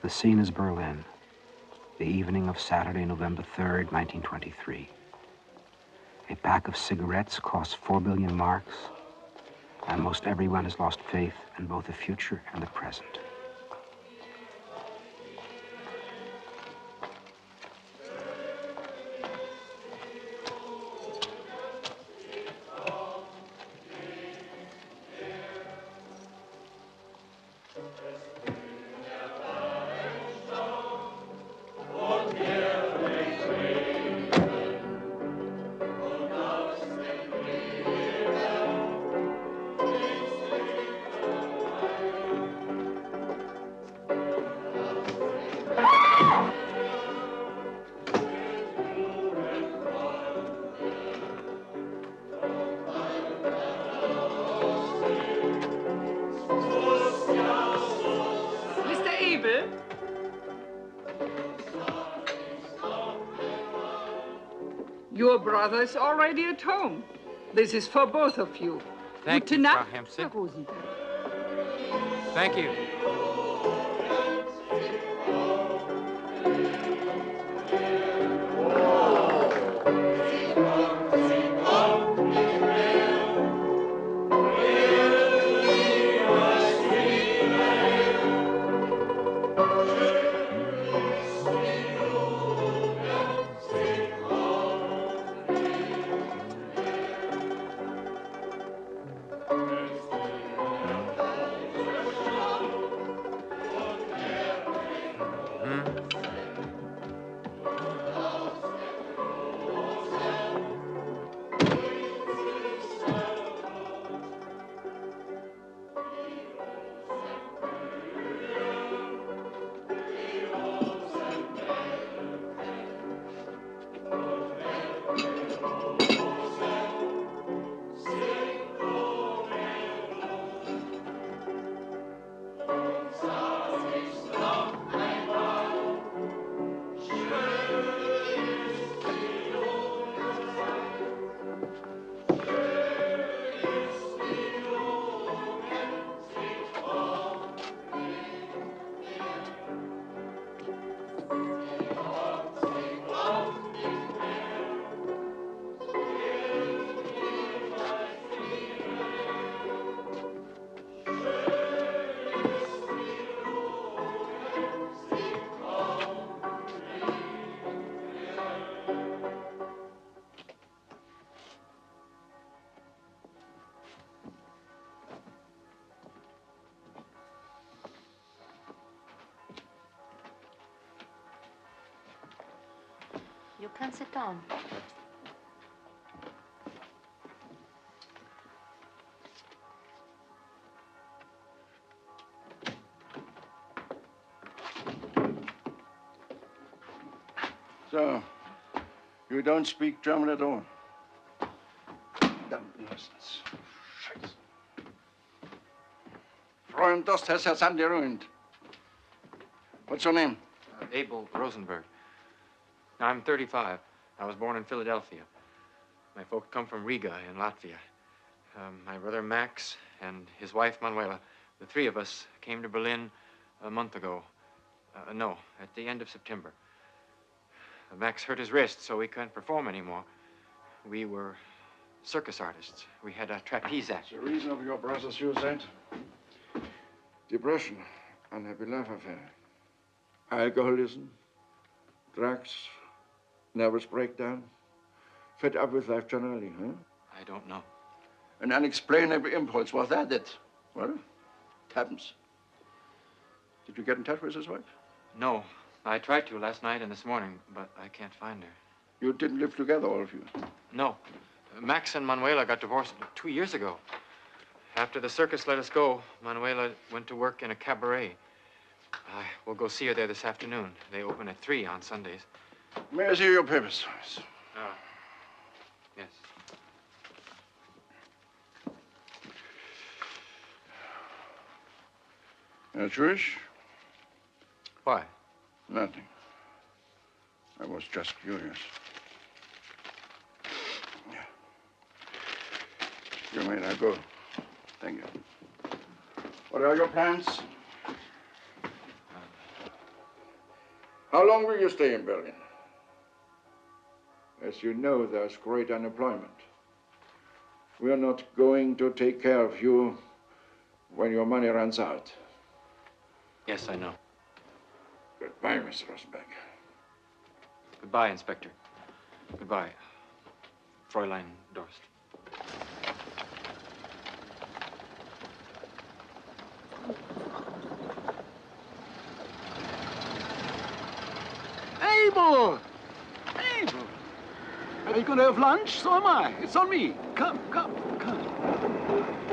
The scene is Berlin, the evening of Saturday, November 3rd, 1923. A pack of cigarettes costs 4 billion marks, and most everyone has lost faith in both the future and the present. Your brother is already at home. This is for both of you. Thank you, Frau Hempstead. Thank you. You can sit down. So, you don't speak German at all? Damn nonsense. Scheiße. Freund, Dost has her Sunday ruined. What's your name? Abel Rosenberg. I'm 35. I was born in Philadelphia. My folks come from Riga in Latvia. My brother Max and his wife Manuela, the three of us came to Berlin a month ago. No, at the end of September. Max hurt his wrist, so we couldn't perform anymore. We were circus artists. We had a trapeze act. The reason of your brother's suicide? Depression, unhappy love affair, alcoholism, drugs, nervous breakdown, fed up with life generally, huh? I don't know. An unexplainable impulse, was that it? Well, it happens. Did you get in touch with his wife? No. I tried to last night and this morning, but I can't find her. You didn't live together, all of you? No. Max and Manuela got divorced 2 years ago. After the circus let us go, Manuela went to work in a cabaret. We'll go see her there this afternoon. They open at 3 on Sundays. May I see your papers, Thomas? Yes. You're Jewish? Why? Nothing. I was just curious. You may now go. Thank you. What are your plans? How long will you stay in Berlin? As you know, there's great unemployment. We're not going to take care of you when your money runs out. Yes, I know. Goodbye, Mr. Rosenberg. Goodbye, Inspector. Goodbye, Fräulein Dorst. Abel! Abel! Are you going to have lunch? So am I. It's on me. Come.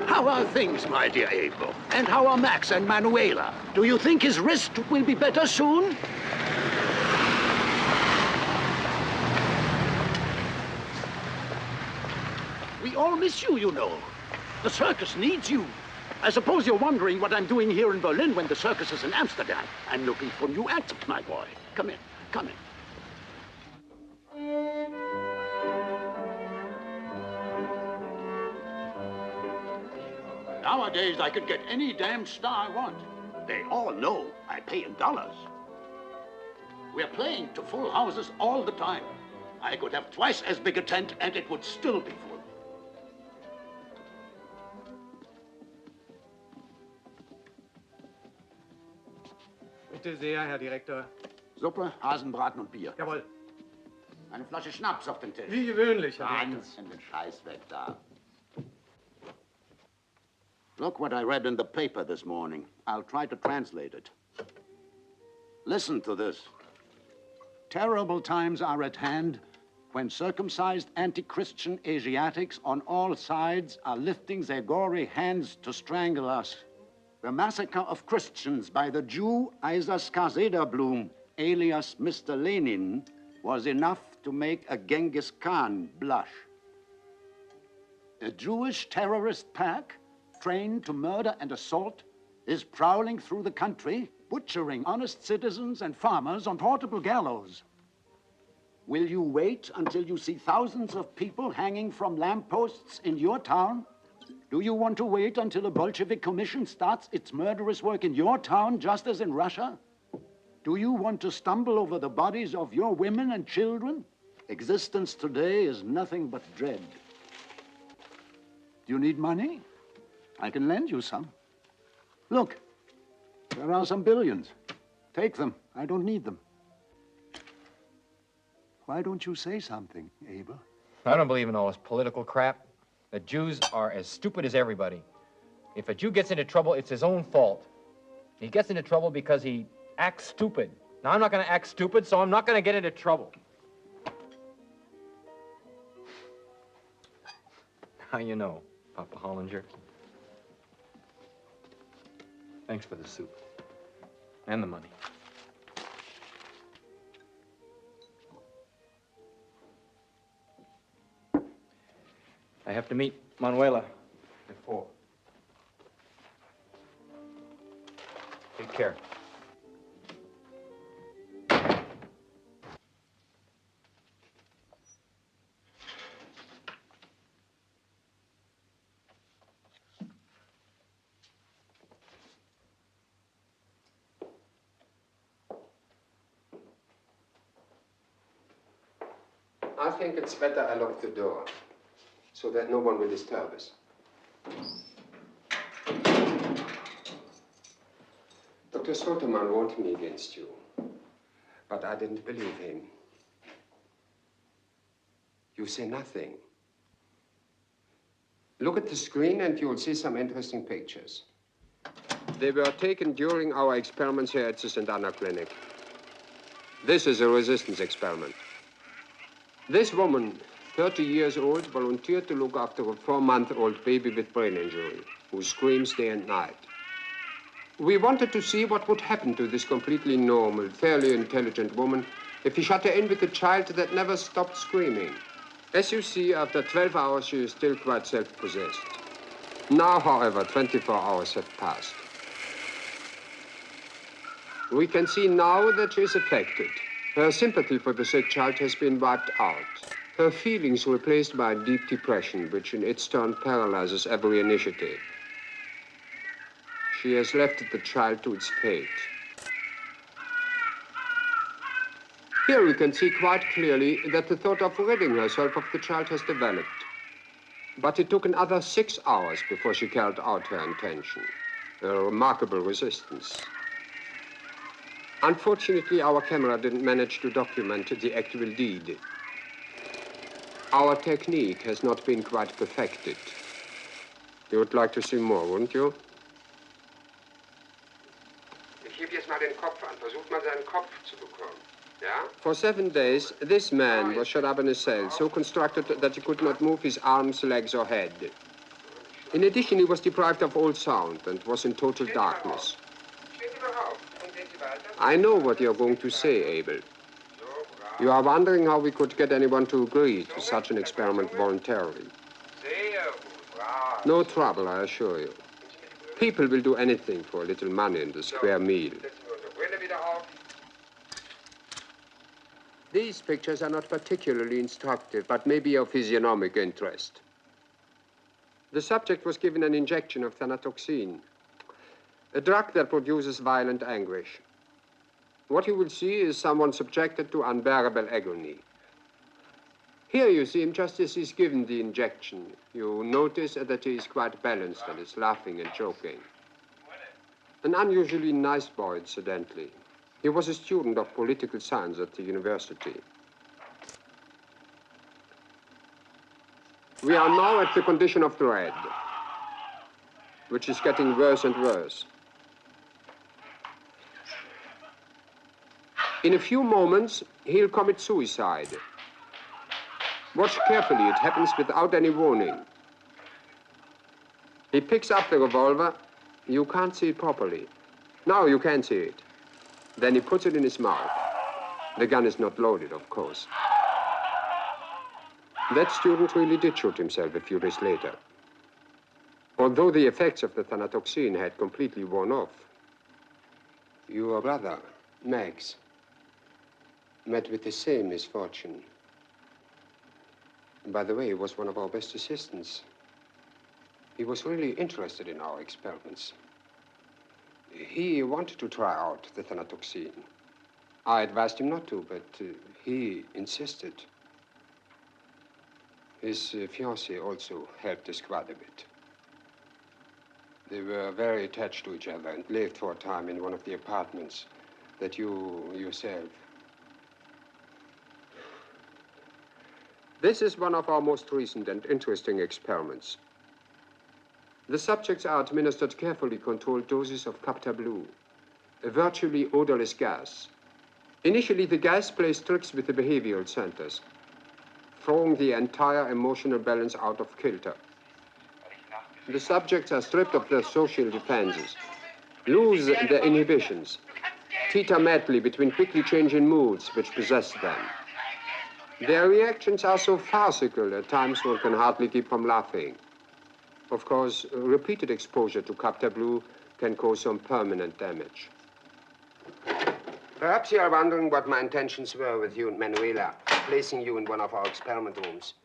How are things, my dear Abel? And how are Max and Manuela? Do you think his wrist will be better soon? We all miss you, you know. The circus needs you. I suppose you're wondering what I'm doing here in Berlin when the circus is in Amsterdam. I'm looking for new acts, my boy. Come in. Nowadays, I could get any damn star I want. They all know I pay in dollars. We're playing to full houses all the time. I could have twice as big a tent and it would still be full. Bitte sehr, Herr Direktor. Suppe, Hasenbraten und Bier. Jawohl. Eine Flasche Schnaps auf den Tisch. Wie gewöhnlich, Herr Direktor. Ganz in den Scheiß weg da. Look what I read in the paper this morning. I'll try to translate it. Listen to this. Terrible times are at hand when circumcised anti-Christian Asiatics on all sides are lifting their gory hands to strangle us. The massacre of Christians by the Jew Isaac Blum, alias Mr. Lenin, was enough to make a Genghis Khan blush. A Jewish terrorist pack, trained to murder and assault, is prowling through the country, butchering honest citizens and farmers on portable gallows. Will you wait until you see thousands of people hanging from lampposts in your town? Do you want to wait until a Bolshevik commission starts its murderous work in your town, just as in Russia? Do you want to stumble over the bodies of your women and children? Existence today is nothing but dread. Do you need money? I can lend you some. Look, there are some billions. Take them. I don't need them. Why don't you say something, Abel? I don't believe in all this political crap. The Jews are as stupid as everybody. If a Jew gets into trouble, it's his own fault. He gets into trouble because he acts stupid. Now, I'm not going to act stupid, so I'm not going to get into trouble. How you know, Papa Hollinger? Thanks for the soup. And the money. I have to meet Manuela at 4. Take care. I think it's better I lock the door, so that no one will disturb us. Dr. Soterman warned me against you, but I didn't believe him. You say nothing. Look at the screen and you'll see some interesting pictures. They were taken during our experiments here at the St. Anna Clinic. This is a resistance experiment. This woman, 30 years old, volunteered to look after a 4-month-old baby with brain injury, who screams day and night. We wanted to see what would happen to this completely normal, fairly intelligent woman if we shut her in with a child that never stopped screaming. As you see, after 12 hours, she is still quite self-possessed. Now, however, 24 hours have passed. We can see now that she is affected. Her sympathy for the sick child has been wiped out. Her feelings replaced by a deep depression, which in its turn paralyzes every initiative. She has left the child to its fate. Here we can see quite clearly that the thought of ridding herself of the child has developed. But it took another 6 hours before she carried out her intention. A remarkable resistance. Unfortunately, our camera didn't manage to document the actual deed. Our technique has not been quite perfected. You would like to see more, wouldn't you? Ich heb jetzt mal den Kopf an. Versucht mal seinen Kopf zu bekommen. Ja? For 7 days, this man was shut up in a cell, so constructed that he could not move his arms, legs, or head. In addition, he was deprived of all sound and was in total darkness. I know what you're going to say, Abel. You are wondering how we could get anyone to agree to such an experiment voluntarily. No trouble, I assure you. People will do anything for a little money and a square meal. These pictures are not particularly instructive, but may be of physiognomic interest. The subject was given an injection of thanatoxine, a drug that produces violent anguish. What you will see is someone subjected to unbearable agony. Here you see him just as he's given the injection. You notice that he is quite balanced and is laughing and joking. An unusually nice boy, incidentally. He was a student of political science at the university. We are now at the condition of dread, which is getting worse and worse. In a few moments, he'll commit suicide. Watch carefully, it happens without any warning. He picks up the revolver. You can't see it properly. Now you can see it. Then he puts it in his mouth. The gun is not loaded, of course. That student really did shoot himself a few days later. Although the effects of the thanatoxine had completely worn off. Your brother, Max, met with the same misfortune. By the way, he was one of our best assistants. He was really interested in our experiments. He wanted to try out the thanatoxine. I advised him not to, but he insisted. His fiancée also helped us quite a bit. They were very attached to each other and lived for a time in one of the apartments that you yourself. This is one of our most recent and interesting experiments. The subjects are administered carefully controlled doses of Capta Blue, a virtually odorless gas. Initially, the gas plays tricks with the behavioral centers, throwing the entire emotional balance out of kilter. The subjects are stripped of their social defenses, lose their inhibitions, teeter madly between quickly changing moods which possess them. Their reactions are so farcical at times one can hardly keep from laughing. Of course, repeated exposure to Capta Blue can cause some permanent damage. Perhaps you are wondering what my intentions were with you and Manuela, placing you in one of our experiment rooms.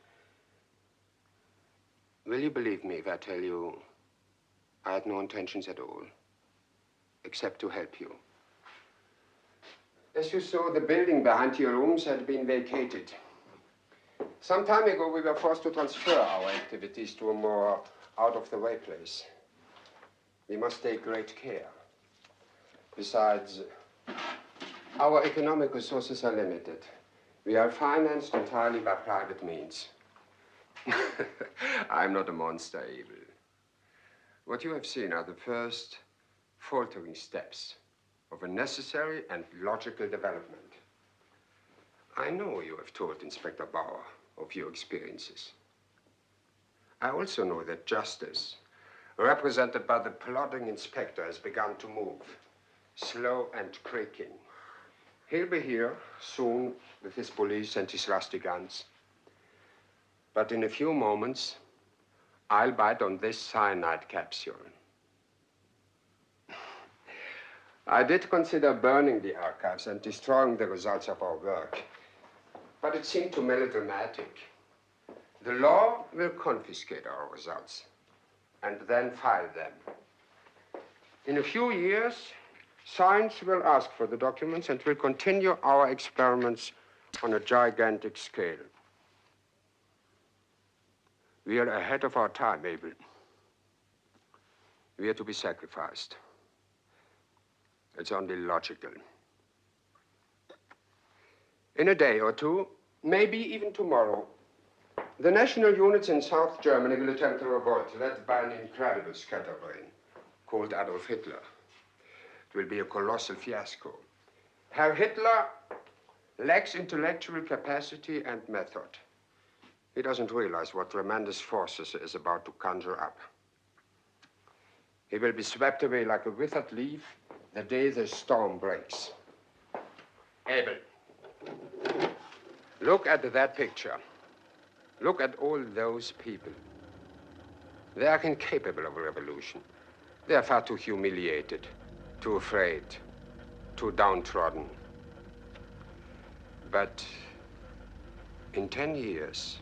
Will you believe me if I tell you I had no intentions at all, except to help you? As you saw, the building behind your rooms had been vacated. Some time ago, we were forced to transfer our activities to a more out-of-the-way place. We must take great care. Besides, our economic resources are limited. We are financed entirely by private means. I'm not a monster, Abel. What you have seen are the first faltering steps of a necessary and logical development. I know you have told Inspector Bauer of your experiences. I also know that justice, represented by the plodding inspector, has begun to move, slow and creaking. He'll be here soon with his police and his rusty guns. But in a few moments, I'll bite on this cyanide capsule. I did consider burning the archives and destroying the results of our work, but it seemed too melodramatic. The law will confiscate our results and then file them. In a few years, science will ask for the documents and will continue our experiments on a gigantic scale. We are ahead of our time, Abel. We are to be sacrificed. It's only logical. In a day or two, maybe even tomorrow, the national units in South Germany will attempt a revolt led by an incredible scatterbrain called Adolf Hitler. It will be a colossal fiasco. Herr Hitler lacks intellectual capacity and method. He doesn't realize what tremendous forces he is about to conjure up. He will be swept away like a withered leaf the day the storm breaks. Abel, look at that picture. Look at all those people. They are incapable of a revolution. They are far too humiliated, too afraid, too downtrodden. But in 10 years,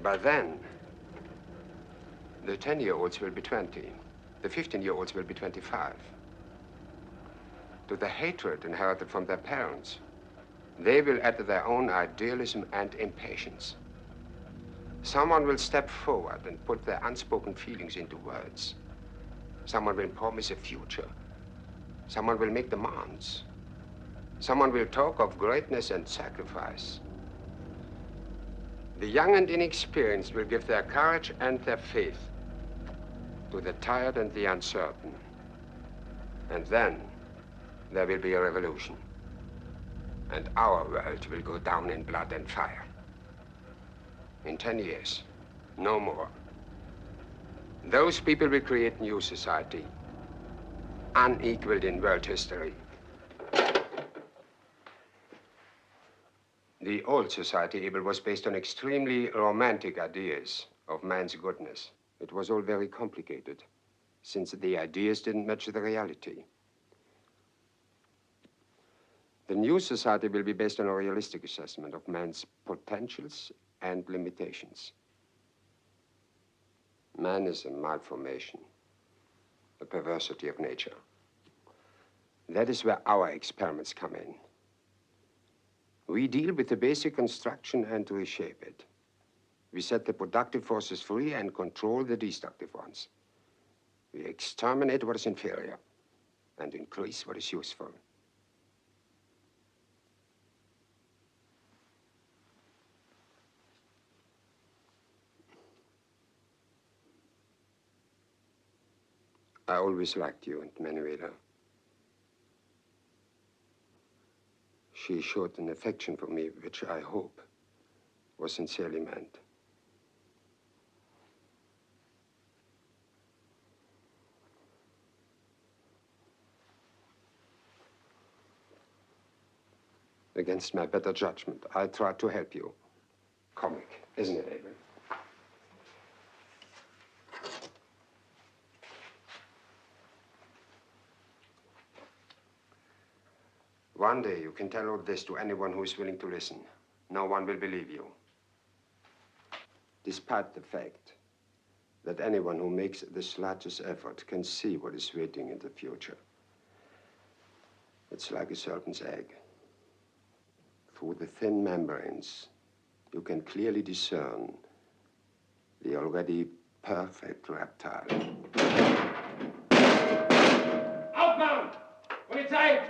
by then, the 10-year-olds will be 20. The 15-year-olds will be 25. To the hatred inherited from their parents, they will add their own idealism and impatience. Someone will step forward and put their unspoken feelings into words. Someone will promise a future. Someone will make demands. Someone will talk of greatness and sacrifice. The young and inexperienced will give their courage and their faith to the tired and the uncertain. And then there will be a revolution. And our world will go down in blood and fire. In 10 years, no more. Those people will create new society, unequaled in world history. The old society, Abel, was based on extremely romantic ideas of man's goodness. It was all very complicated, since the ideas didn't match the reality. The new society will be based on a realistic assessment of man's potentials and limitations. Man is a malformation, a perversity of nature. That is where our experiments come in. We deal with the basic construction and reshape it. We set the productive forces free and control the destructive ones. We exterminate what is inferior and increase what is useful. I always liked you and Manuela. She showed an affection for me, which I hope was sincerely meant. Against my better judgment, I tried to help you. Comic, isn't it, Abel? One day you can tell all this to anyone who is willing to listen. No one will believe you. Despite the fact that anyone who makes the slightest effort can see what is waiting in the future. It's like a serpent's egg. Through the thin membranes, you can clearly discern the already perfect reptile. Aufmachen! Polizei!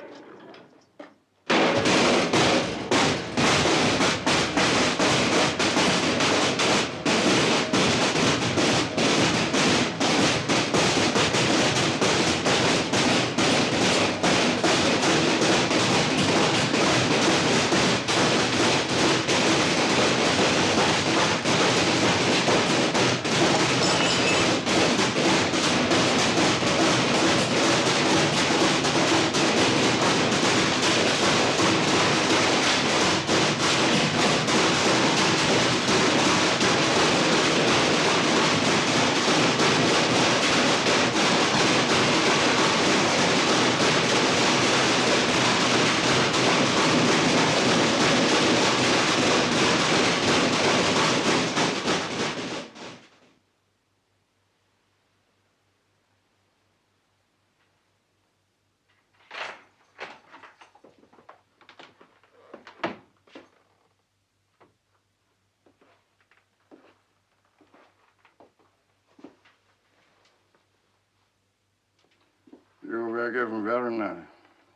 Forgiven, Werner.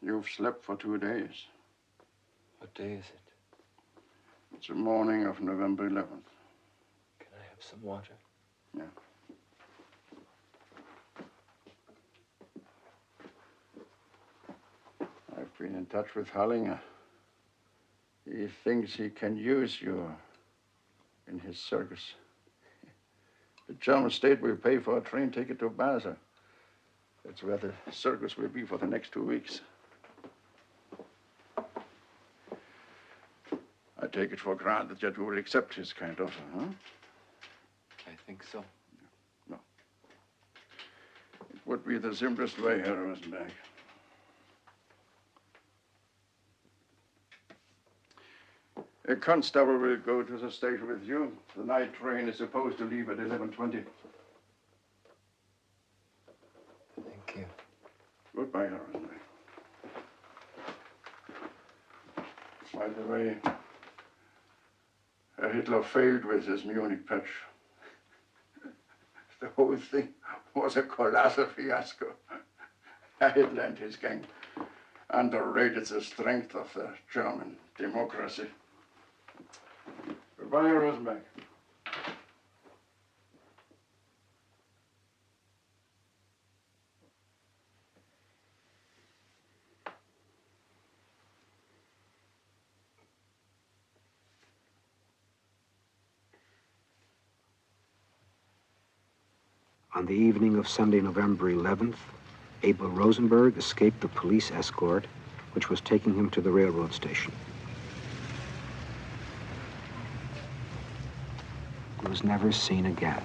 You've slept for 2 days. What day is it? It's the morning of November 11th. Can I have some water? Yeah. I've been in touch with Hallinger. He thinks he can use you in his circus. The German state will pay for a train ticket to Basel. That's where the circus will be for the next 2 weeks. I take it for granted that you will accept his kind offer, huh? I think so. No. It would be the simplest way, Herr Rosenberg. A constable will go to the station with you. The night train is supposed to leave at 11:20. Thank you. Goodbye, Herr Rosenberg. By the way, Hitler failed with his Munich patch. The whole thing was a colossal fiasco. Hitler and his gang underrated the strength of the German democracy. Goodbye, Rosenberg. On the evening of Sunday, November 11th, Abel Rosenberg escaped the police escort, which was taking him to the railroad station. He was never seen again.